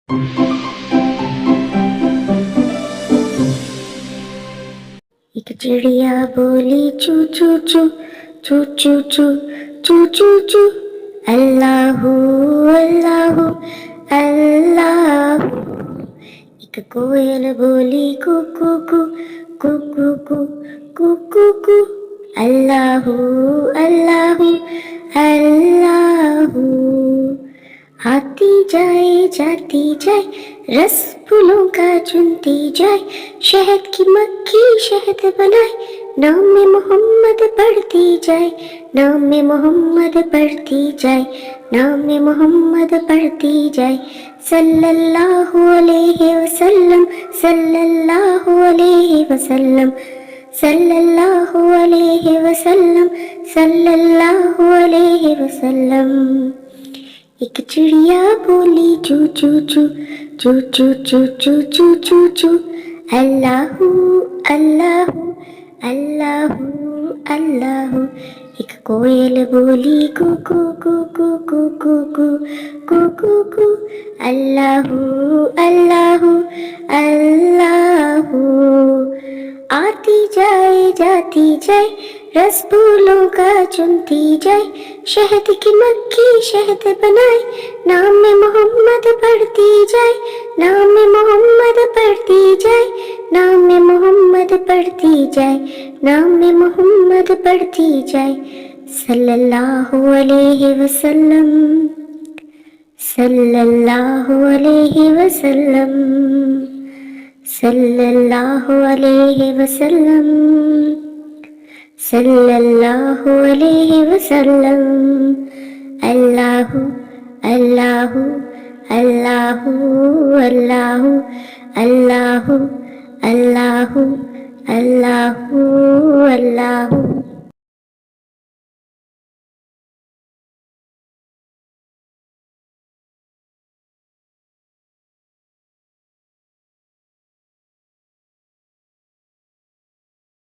ایک چڑیا بولی چو چو چو چو چو چو چو چو چو، اللہ اللہ اللہ۔ ایک کوئل بولی کو کو کو کو کو کو کو کو کو، اللہ اللہ اللہ۔ آتی جائے جاتی جائے، رس پھولوں کا چنتی جائے، شہد کی مکھی شہد بنائے، نام محمد پڑھتی جائے، نام محمد پڑھتی جائے، نام محمد پڑھتی جائے، صلی اللہ علیہ وسلم، صلی اللہ علیہ وسلم، صلی اللہ علیہ وسلم، صلی اللہ علیہ وسلم۔ ایک چڑیا بولی چو چو چو چو چو چو چو چو چو چو، اللہ اللہ اللہ اللہ۔ ایک کوئل بولی کو کو کو کو کو کو کو کو کو کو، اللہ اللہ اللہ۔ آتی جائے جاتی جائے، رس پھولوں کا چنتی جائے، شہد کی مکھی شہد بنائے، نام محمد پڑھتی جائے، نام محمد پڑھتی جائے، نام محمد پڑھتی جائے، نام محمد پڑھتی جائے، صلی اللہ علیہ وسلم، صلی اللہ علیہ وسلم، صلی اللہ علیہ وسلم، صلی اللہ علیہ وسلم، اللہ اللہ اللہ اللہ اللہ اللہ اللہ اللہ۔